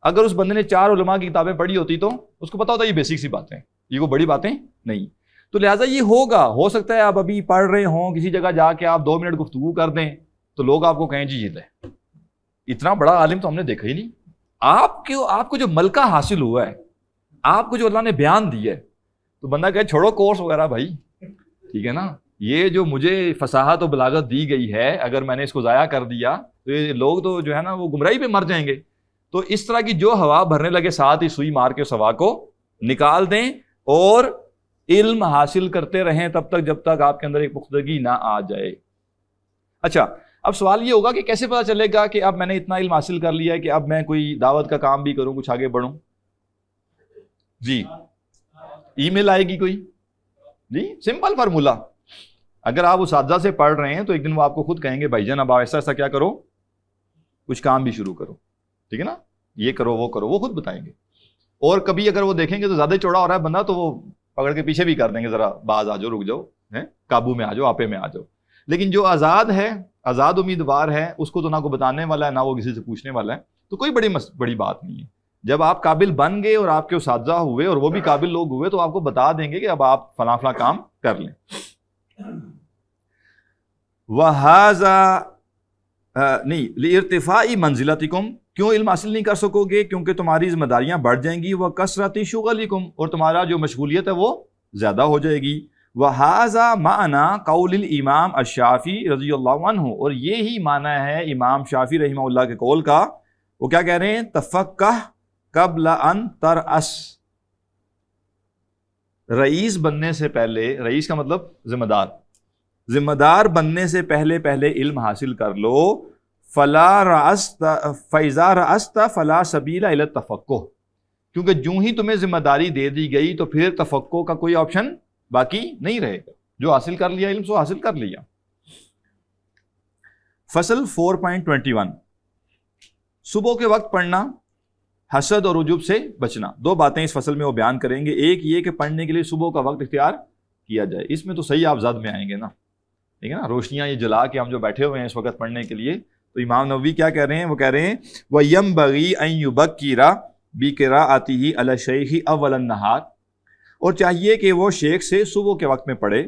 اگر اس بندے نے 4 علماء کی کتابیں پڑھی ہوتی تو اس کو پتا ہوتا یہ بیسک سی باتیں، یہ کوئی بڑی باتیں نہیں. تو لہٰذا یہ ہوگا، ہو سکتا ہے آپ ابھی پڑھ رہے ہوں، کسی جگہ جا کے آپ 2 منٹ گفتگو کر دیں تو لوگ آپ کو کہیں جی یہ لے اتنا بڑا عالم تو ہم نے دیکھا ہی نہیں. آپ کو جو ملکہ حاصل ہوا ہے، آپ کو جو اللہ نے بیان دی ہے، تو بندہ کہے چھوڑو کورس وغیرہ بھائی، ٹھیک ہے نا، یہ جو مجھے فصاحت و بلاغت دی گئی ہے اگر میں نے اس کو ضائع کر دیا تو یہ لوگ تو جو ہے نا وہ گمراہی پہ مر جائیں گے. تو اس طرح کی جو ہوا بھرنے لگے ساتھ ہی سوئی مار کے اس ہوا کو نکال دیں اور علم حاصل کرتے رہیں تب تک جب تک آپ کے اندر ایک پختگی نہ آ جائے. اچھا اب سوال یہ ہوگا کہ کیسے پتا چلے گا کہ اب میں نے اتنا علم حاصل کر لیا ہے کہ اب میں کوئی دعوت کا کام بھی کروں، کچھ آگے بڑھوں؟ جی ای میل آئے گی کوئی؟ جی سمپل فارمولہ. اگر آپ اساتذہ سے پڑھ رہے ہیں تو ایک دن وہ آپ کو خود کہیں گے بھائی جان اب ایسا ایسا کیا کرو، کچھ کام بھی شروع کرو، ٹھیک ہے نا، یہ کرو وہ کرو، وہ خود بتائیں گے. اور کبھی اگر وہ دیکھیں گے تو زیادہ چوڑا ہو رہا ہے بندہ تو وہ پکڑ کے پیچھے بھی کر دیں گے، ذرا باز آ جاؤ، رک جاؤ، قابو میں آ جاؤ، آپے میں آ جاؤ. لیکن جو آزاد ہے، آزاد امیدوار ہے، اس کو تو نہ کوئی بتانے والا ہے نہ وہ کسی سے پوچھنے والا ہے، تو کوئی بڑی بات نہیں ہے. جب آپ قابل بن گئے اور آپ کے اساتذہ ہوئے اور وہ بھی قابل لوگ ہوئے تو آپ کو بتا دیں گے کہ اب آپ فلاں فلاں کام کر لیں. وَهَذَا نہیں لِارْتِفَاعِ مَنْزِلَتِكُمْ، کیوں علم حاصل نہیں کر سکو گے؟ کیونکہ تمہاری ذمہ داریاں بڑھ جائیں گی. وَكَثْرَةِ شُغَلِكُمْ، اور تمہارا جو مشغولیت ہے وہ زیادہ ہو جائے گی. وَهَذَا مَعْنَى قَوْلِ الْإِمَامِ الشَّافِعِي رضی اللہ عنہ، اور یہی معنی ہے امام شافعی رحمہ اللہ کے قول کا. وہ کیا کہہ رہے ہیں؟ تفقہ قبل ان ترأس، رئیس بننے سے پہلے، رئیس کا مطلب ذمہ دار بننے سے پہلے علم حاصل کر لو. فَإِذَا رَأَسْتَ فَلَا سَبِيلَ إِلَى التَّفَقُّهِ، کیونکہ جو ہی تمہیں ذمہ داری دے دی گئی تو پھر تفقہ کا کوئی آپشن باقی نہیں رہے گا. جو حاصل کر لیا علم سو حاصل کر لیا. فصل 4.21 صبح کے وقت پڑھنا، حسد اور عجب سے بچنا. دو باتیں اس فصل میں وہ بیان کریں گے. ایک یہ کہ پڑھنے کے لیے صبح کا وقت اختیار کیا جائے. اس میں تو صحیح آپ زد میں آئیں گے نا، ٹھیک ہے نا. روشنیاں یہ جلا کے ہم جو بیٹھے ہوئے ہیں اس وقت پڑھنے کے لیے، تو امام نووی کیا کہہ رہے ہیں؟ وہ کہہ رہے ہیں وَيَنبَغِي أَن يُبَكِّرَ بِقِرَاءَتِهِ عَلَى الشَّيْخِ أَوَّلَ النَّهَارِ، اور چاہیے کہ وہ شیخ سے صبح کے وقت میں پڑھے.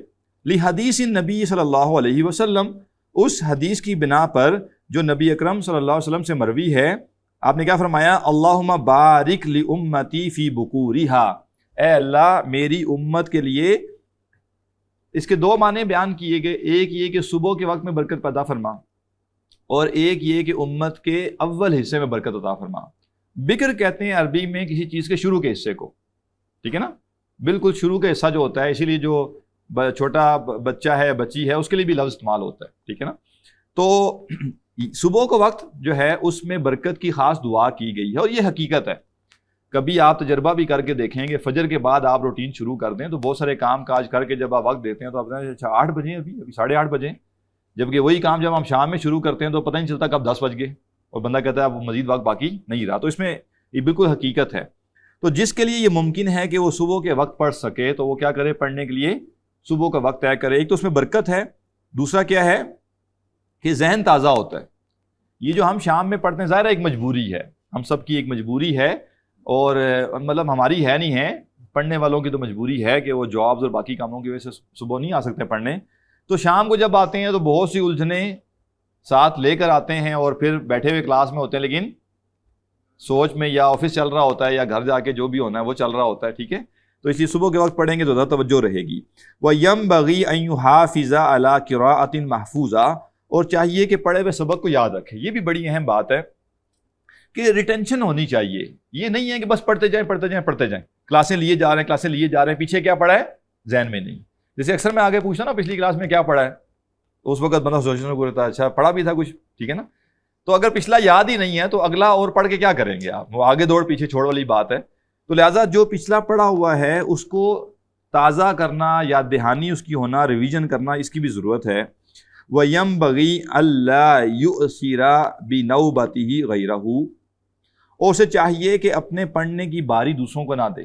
لحدیث النبی صلی اللہ علیہ وسلم، اس حدیث کی بنا پر جو نبی اکرم صلی اللہ علیہ وسلم سے مروی ہے. آپ نے کیا فرمایا؟ اللہم بارک لامتی فی بکورہا، اے اللہ میری امت کے لیے. اس کے دو معنی بیان کیے گئے. ایک یہ کہ صبح کے وقت میں برکت پیدا فرما، اور ایک یہ کہ امت کے اول حصے میں برکت عطا فرما. بکر کہتے ہیں عربی میں کسی چیز کے شروع کے حصے کو، ٹھیک ہے نا. بالکل شروع کا حصہ جو ہوتا ہے، اسی لیے جو چھوٹا بچہ ہے بچی ہے اس کے لیے بھی لفظ استعمال ہوتا ہے، ٹھیک ہے نا. تو صبح کا وقت جو ہے اس میں برکت کی خاص دعا کی گئی ہے، اور یہ حقیقت ہے. کبھی آپ تجربہ بھی کر کے دیکھیں گے، فجر کے بعد آپ روٹین شروع کر دیں تو بہت سارے کام کاج کر کے جب آپ وقت دیتے ہیں تو آپ کہتے ہیں اچھا 8 بجے، ابھی 8:30 بجے، جبکہ وہی کام جب ہم شام میں شروع کرتے ہیں تو پتہ نہیں چلتا کب 10 بج گئے، اور بندہ کہتا ہے اب مزید وقت باقی نہیں رہا. تو اس میں یہ بالکل حقیقت ہے. تو جس کے لیے یہ ممکن ہے کہ وہ صبح کے وقت پڑھ سکے تو وہ کیا کرے؟ پڑھنے کے لیے صبح کا وقت طے کرے. ایک تو اس میں برکت ہے، دوسرا کیا ہے کہ ذہن تازہ ہوتا ہے. یہ جو ہم شام میں پڑھتے ہیں ظاہر ایک مجبوری ہے، ہم سب کی ایک مجبوری ہے، اور مطلب ہماری ہے نہیں ہے، پڑھنے والوں کی تو مجبوری ہے کہ وہ جابز اور باقی کاموں کی وجہ سے صبح نہیں آ سکتے پڑھنے. تو شام کو جب آتے ہیں تو بہت سی الجھنیں ساتھ لے کر آتے ہیں، اور پھر بیٹھے ہوئے کلاس میں ہوتے ہیں لیکن سوچ میں یا آفس چل رہا ہوتا ہے یا گھر جا کے جو بھی ہونا ہے وہ چل رہا ہوتا ہے، ٹھیک ہے. تو اس لیے صبح کے وقت پڑھیں گے تو زیادہ توجہ رہے گی. وَيَنبَغِي أَن يُحَافِظَ عَلَى قِرَاءَةٍ مَحْفُوظَةٍ، اور چاہیے کہ پڑھے ہوئے سبق کو یاد رکھے. یہ بھی بڑی اہم بات ہے کہ ریٹینشن ہونی چاہیے. یہ نہیں ہے کہ بس پڑھتے جائیں، کلاسیں لیے جا رہے ہیں، پیچھے کیا پڑھا ہے ذہن میں نہیں. جیسے اکثر میں آگے پوچھتا نا پچھلی کلاس میں کیا پڑھا ہے، تو اس وقت بندہ سوچنے کو رہتا ہے اچھا پڑھا بھی تھا کچھ، ٹھیک ہے نا. تو اگر پچھلا یاد ہی نہیں ہے تو اگلا اور پڑھ کے کیا کریں گے آپ؟ وہ آگے دوڑ پیچھے چھوڑ والی بات ہے. تو لہٰذا جو پچھلا پڑھا ہوا ہے اس کو تازہ کرنا، یاد دہانی اس کی ہونا، ریویژن کرنا، اس کی بھی ضرورت ہے. وَيَنبَغِي أَلَّا يُؤْثِرَ بِنَوْبَتِهِ غَيْرَهُ، اور اسے چاہیے کہ اپنے پڑھنے کی باری دوسروں کو نہ دے.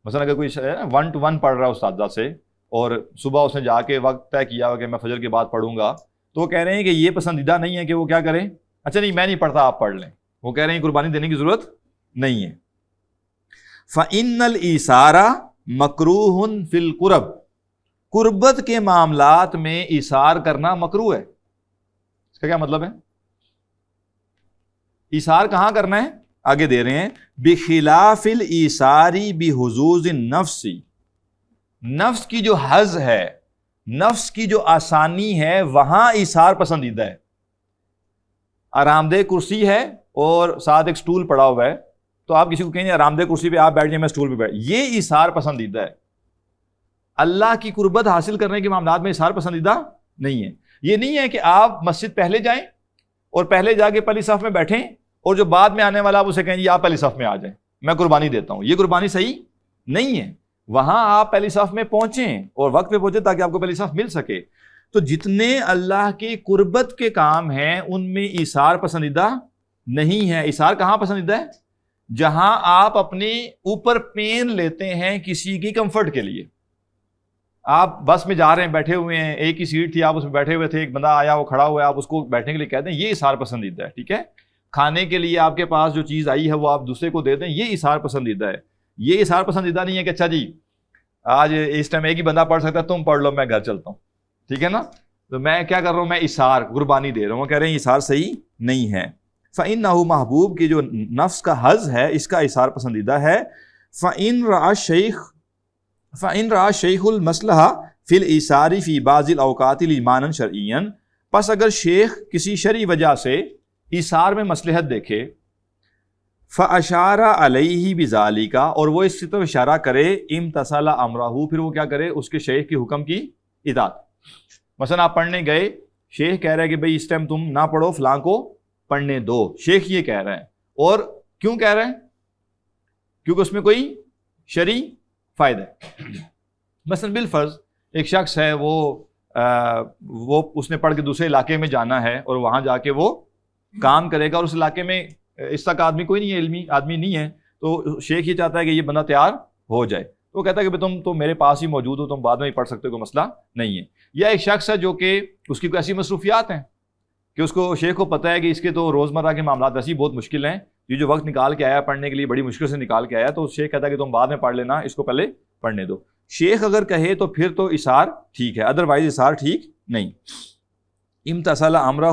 مثلا اگر کوئی 1 to 1 پڑھ رہا ہے استاذہ سے، اور صبح اس نے جا کے وقت طے کیا ہو کہ میں فجر کے بعد پڑھوں گا، تو وہ کہہ رہے ہیں کہ یہ پسندیدہ نہیں ہے کہ وہ کیا کریں، اچھا نہیں میں نہیں پڑھتا آپ پڑھ لیں. وہ کہہ رہے ہیں قربانی دینے کی ضرورت نہیں ہے. فَإِنَّ الْإِيثَارَ مَكْرُوهٌ فِي الْقُرَبِ، قربت کے معاملات میں ایثار کرنا مکروہ ہے. اس کا کیا مطلب ہے؟ ایثار کہاں کرنا ہے؟ آگے دے رہے ہیں بخلاف الایثار بحظوظ النفس، نفس کی جو حظ ہے، نفس کی جو آسانی ہے وہاں ایثار پسندیدہ ہے. آرام دہ کرسی ہے اور ساتھ ایک سٹول پڑا ہوا ہے، تو آپ کسی کو کہیں آرام دہ کرسی پہ آپ بیٹھ جائیں میں سٹول پہ بیٹھ، یہ ایثار پسندیدہ ہے. اللہ کی قربت حاصل کرنے کے معاملات میں ایثار پسندیدہ نہیں ہے. یہ نہیں ہے کہ آپ مسجد پہلے جائیں اور پہلے جا کے پہلی صف میں بیٹھیں اور جو بعد میں آنے والا آپ اسے کہیں جی آپ پہلی صف میں آ جائیں میں قربانی دیتا ہوں. یہ قربانی صحیح نہیں ہے. وہاں آپ پہلی صف میں پہنچیں اور وقت پہ پہنچیں تاکہ آپ کو پہلی صف مل سکے. تو جتنے اللہ کی قربت کے کام ہیں ان میں ایثار پسندیدہ نہیں ہے. ایثار کہاں پسندیدہ ہے؟ جہاں آپ اپنے اوپر پین لیتے ہیں کسی کی کمفرٹ کے لیے. آپ بس میں جا رہے ہیں، بیٹھے ہوئے ہیں، ایک ہی سیٹ تھی، آپ اس میں بیٹھے ہوئے تھے، ایک بندہ آیا وہ کھڑا ہوا ہے، آپ اس کو بیٹھنے کے لیے کہتے ہیں، یہ ایثار پسندیدہ ہے. ٹھیک ہے، کھانے کے لیے آپ کے پاس جو چیز آئی ہے وہ آپ دوسرے کو دے دیں، یہ ایثار پسندیدہ ہے. یہ ایثار پسندیدہ نہیں ہے کہ اچھا جی آج اس ٹائم ایک ہی بندہ پڑھ سکتا ہے، تم پڑھ لو میں گھر چلتا ہوں. ٹھیک ہے نا، تو میں کیا کر رہا ہوں، میں ایثار قربانی دے رہا ہوں. وہ کہہ رہے ہیں ایثار صحیح نہیں ہے. فَإِنَّهُ محبوب کی جو نفس کا حظ ہے اس کا ایثار پسندیدہ ہے. فَإِن رَأَى الشَّيْخُ الْمَصْلَحَةَ فِي الْإِيثَارِ فِي بَعْضِ الْأَوْقَاتِ لِمَانًا شَرْعِيًّا، پس اگر شیخ کسی شرعی وجہ سے ایثار میں مصلحت دیکھے، فَأَشَارَ عَلَيْهِ بِذَلِكَ، اور وہ اس کی طرف اشارہ کرے، امتثل امرہ، پھر وہ کیا کرے، اس کے شیخ کے حکم کی اطاعت. مثلا آپ پڑھنے گئے، شیخ کہہ رہا ہے کہ بھئی اس ٹائم تم نہ پڑھو، فلاں کو پڑھنے دو. شیخ یہ کہہ رہے ہیں، اور کیوں کہہ رہے ہیں؟ کیونکہ اس میں کوئی شرعی فائدہ ہے. مثلا بالفرض ایک شخص ہے وہ اس نے پڑھ کے دوسرے علاقے میں جانا ہے اور وہاں جا کے وہ کام کرے گا، اور اس علاقے میں اس تک آدمی کوئی نہیں ہے، علمی آدمی نہیں ہے، تو شیخ یہ چاہتا ہے کہ یہ بندہ تیار ہو جائے، تو وہ کہتا ہے کہ تم تو میرے پاس ہی موجود ہو، تم بعد میں ہی پڑھ سکتے ہو، کوئی مسئلہ نہیں ہے۔ یا ایک شخص ہے جو کہ اس کی کوئی ایسی مصروفیات ہیں کہ اس کو شیخ کو پتہ ہے کہ اس کے تو روزمرہ کے معاملات ویسے ہی بہت مشکل ہیں، یہ جو وقت نکال کے آیا پڑھنے کے لیے بڑی مشکل سے نکال کے آیا، تو شیخ کہتا ہے کہ تم بعد میں پڑھ لینا، اس کو پہلے پڑھنے دو۔ شیخ اگر کہے تو پھر تو اثار ٹھیک ہے، ادروائز اثار ٹھیک نہیں۔ امتثل امرہ،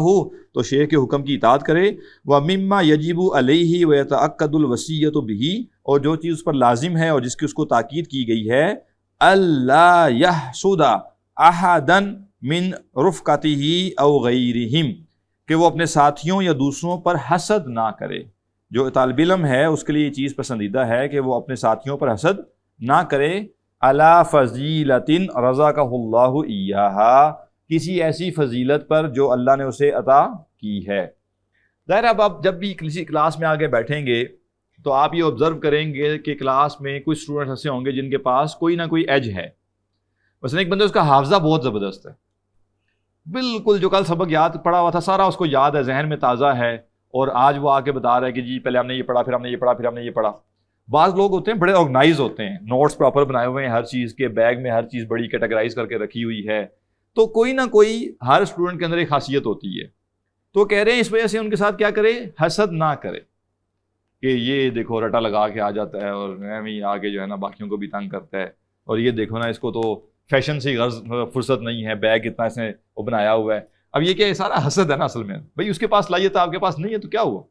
تو شیخ کے حکم کی اطاعت کرے۔ وَمِمَّا يَجِبُ عَلَيْهِ وَيَتَأَكَّدُ الْوَصِيَّةُ بِهِ، اور جو چیز اس پر لازم ہے اور جس کی اس کو تاکید کی گئی ہے، أَلَّا يَحْسُدَ أَحَدًا مِنْ رُفْقَتِهِ أَوْ غَيْرِهِمْ، کہ وہ اپنے ساتھیوں یا دوسروں پر حسد نہ کرے۔ جو طالب علم ہے اس کے لیے یہ چیز پسندیدہ ہے کہ وہ اپنے ساتھیوں پر حسد نہ کرے۔ عَلَى فَضِيلَةٍ رَزَقَهُ اللَّهُ إِيَّاهَا، کسی ایسی فضیلت پر جو اللہ نے اسے عطا کی ہے۔ ظاہر اب آپ جب بھی کسی کلاس میں آگے بیٹھیں گے تو آپ یہ آبزرو کریں گے کہ کلاس میں کچھ اسٹوڈنٹس ایسے ہوں گے جن کے پاس کوئی نہ کوئی ایج ہے۔ مثلا ایک بندہ اس کا حافظہ بہت زبردست ہے، بالکل جو کل سبق یاد پڑھا ہوا تھا سارا اس کو یاد ہے، ذہن میں تازہ ہے، اور آج وہ آ کے بتا رہا ہے کہ جی پہلے ہم نے یہ پڑھا، پھر ہم نے یہ پڑھا، پھر ہم نے یہ پڑھا۔ بعض لوگ ہوتے ہیں بڑے آرگنائز ہوتے ہیں، نوٹس پراپر بنائے ہوئے ہیں، ہر چیز کے بیگ میں ہر چیز بڑی کیٹیگرائز کر کے رکھی ہوئی ہے، تو کوئی نہ کوئی ہر اسٹوڈنٹ کے اندر ایک خاصیت ہوتی ہے، تو کہہ رہے ہیں اس وجہ سے ان کے ساتھ کیا کرے، حسد نہ کرے کہ یہ دیکھو رٹا لگا کے آ جاتا ہے اور میں آگے جو ہے نا باقیوں کو بھی تنگ کرتا ہے، اور یہ دیکھو نا اس کو تو فیشن سے غرض فرصت نہیں ہے، بیگ اتنا اس نے وہ بنایا ہوا ہے۔ اب یہ کیا ہے، سارا حسد ہے نا اصل میں، بھائی اس کے پاس صلاحیت ہے آپ کے پاس نہیں ہے تو کیا ہوا،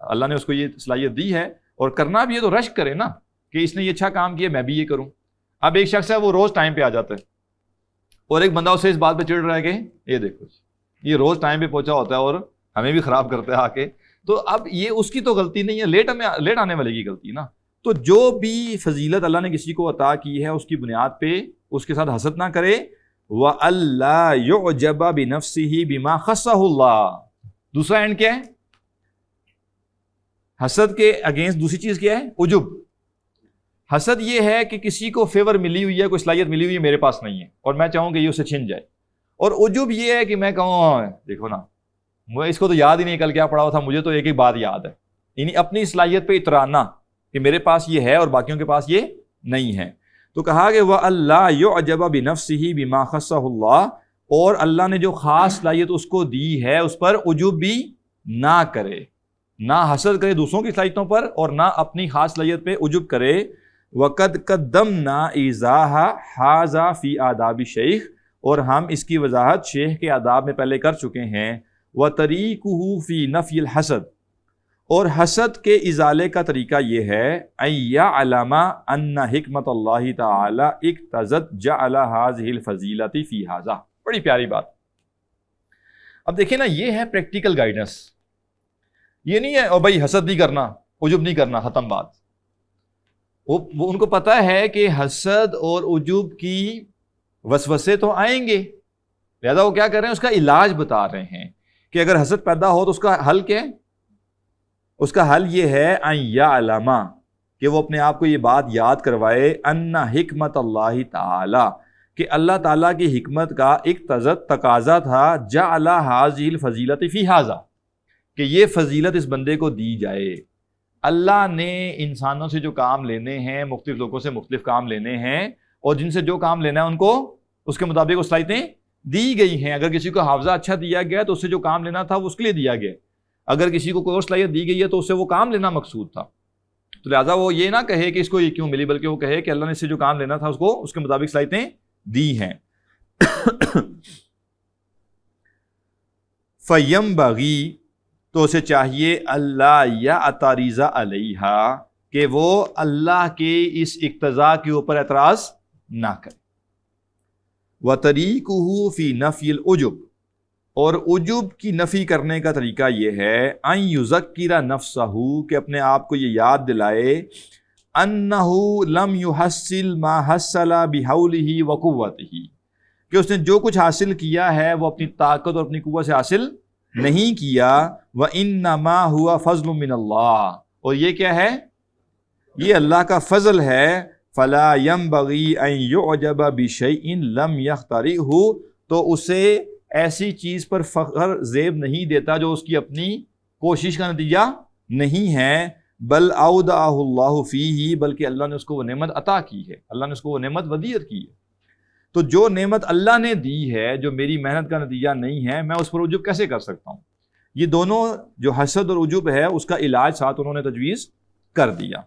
اللہ نے اس کو یہ صلاحیت دی ہے، اور کرنا بھی ہے تو رشک کرے نا کہ اس نے یہ اچھا کام کیا میں بھی یہ کروں۔ اب ایک شخص ہے وہ روز ٹائم پہ آ جاتا ہے، اور ایک بندہ اسے اس بات پہ چڑھ رہا ہے کہ یہ دیکھو یہ روز ٹائم پہ پہنچا ہوتا ہے اور ہمیں بھی خراب کرتا ہے آ کے، تو اب یہ اس کی تو غلطی نہیں ہے، لیٹ آنے والے کی غلطی نا۔ تو جو بھی فضیلت اللہ نے کسی کو عطا کی ہے اس کی بنیاد پہ اس کے ساتھ حسد نہ کرے۔ وَأَلَّا يُعْجَبَ بِنَفْسِهِ بِمَا خَصَّهُ اللَّهُ، دوسرا اینڈ کیا ہے، حسد کے اگینسٹ دوسری چیز کیا ہے، عجب۔ حسد یہ ہے کہ کسی کو فیور ملی ہوئی ہے، کوئی صلاحیت ملی ہوئی ہے، میرے پاس نہیں ہے، اور میں چاہوں کہ یہ اسے چھن جائے۔ اور عجب یہ ہے کہ میں کہوں دیکھو نا مجھے اس کو تو یاد ہی نہیں کل کیا پڑھا ہوا تھا، مجھے تو ایک ایک بات یاد ہے، یعنی اپنی صلاحیت پہ اترانا کہ میرے پاس یہ ہے اور باقیوں کے پاس یہ نہیں ہے۔ تو کہا کہ وَأَلَّا يُعْجَبَ بِنَفْسِهِ بِمَا خَصَّهُ اللَّهُ، اور اللہ نے جو خاص صلاحیت اس کو دی ہے اس پر عجب بھی نہ کرے، نہ حسد کرے دوسروں کی صلاحیتوں پر اور نہ اپنی خاص صلاحیت پہ عجب کرے۔ وَقَدْ قَدَّمْنَا إِيذَاهَا هَذَا فِي آدَابِ الشَّيْخِ، اور ہم اس کی وضاحت شیخ کے آداب میں پہلے کر چکے ہیں۔ وَطَرِيقُهُ فِي نَفْيِ الْحَسَدِ، اور حسد کے ازالے کا طریقہ یہ ہے أَن يَعْلَمَ أَنَّ حِکمَتَ اللَّهِ تَعَالَى اقتضت جعل هذه الفضیلۃ فی ھذا۔ بڑی پیاری بات۔ اب دیکھیں نا یہ ہے پریکٹیکل گائیڈنس، یہ نہیں ہے او بھائی حسد نہیں کرنا، عجب نہیں کرنا، ختم بات۔ وہ ان کو پتہ ہے کہ حسد اور عجب کی وسوسے تو آئیں گے، لہذا وہ کیا کر رہے ہیں، اس کا علاج بتا رہے ہیں کہ اگر حسد پیدا ہو تو اس کا حل کیا ہے، اس کا حل یہ ہے ان یعلم، کہ وہ اپنے آپ کو یہ بات یاد کروائے، ان حکمت اللہ تعالی، کہ اللہ تعالیٰ کی حکمت کا اقتضت تقاضا تھا، جعل هذه الفضیلۃ فی ھذا، کہ یہ فضیلت اس بندے کو دی جائے۔ اللہ نے انسانوں سے جو کام لینے ہیں، مختلف لوگوں سے مختلف کام لینے ہیں، اور جن سے جو کام لینا ہے ان کو اس کے مطابق وہ صلاحیتیں دی گئی ہیں۔ اگر کسی کو حافظہ اچھا دیا گیا تو اس سے جو کام لینا تھا وہ اس کے لیے دیا گیا، اگر کسی کو کوئی اور صلاحیت دی گئی ہے تو اس سے وہ کام لینا مقصود تھا۔ تو لہٰذا وہ یہ نہ کہے کہ اس کو یہ کیوں ملی، بلکہ وہ کہے کہ اللہ نے اس سے جو کام لینا تھا اس کو اس کے مطابق صلاحیتیں دی ہیں۔ فَيَنبَغِي، تو اسے چاہیے، اللہ یعترض علیہا، کہ وہ اللہ کے اس اقتضاء کے اوپر اعتراض نہ کرے۔ وَطَرِيقُهُ فِي نَفْيِ الْعُجُبِ، اور عجب کی نفی کرنے کا طریقہ یہ ہے، ان یذکر نفسہ، کہ اپنے آپ کو یہ یاد دلائے، انہ لم یحصل ما حصل بحولہ وقوتہ، کہ اس نے جو کچھ حاصل کیا ہے وہ اپنی طاقت اور اپنی قوت سے حاصل نہیں کیا، وانما هو فضل من اللہ، اور یہ کیا ہے، یہ اللہ کا فضل ہے۔ فلا ينبغي ان يعجب بشيء لم يخترعه، تو اسے ایسی چیز پر فخر زیب نہیں دیتا جو اس کی اپنی کوشش کا نتیجہ نہیں ہے، بل اودعہ اللہ فیہ، بلکہ اللہ نے اس کو وہ نعمت عطا کی ہے، اللہ نے اس کو وہ نعمت ودیعت کی ہے۔ تو جو نعمت اللہ نے دی ہے، جو میری محنت کا نتیجہ نہیں ہے، میں اس پر عجب کیسے کر سکتا ہوں؟ یہ دونوں جو حسد اور عجب ہے اس کا علاج ساتھ انہوں نے تجویز کر دیا۔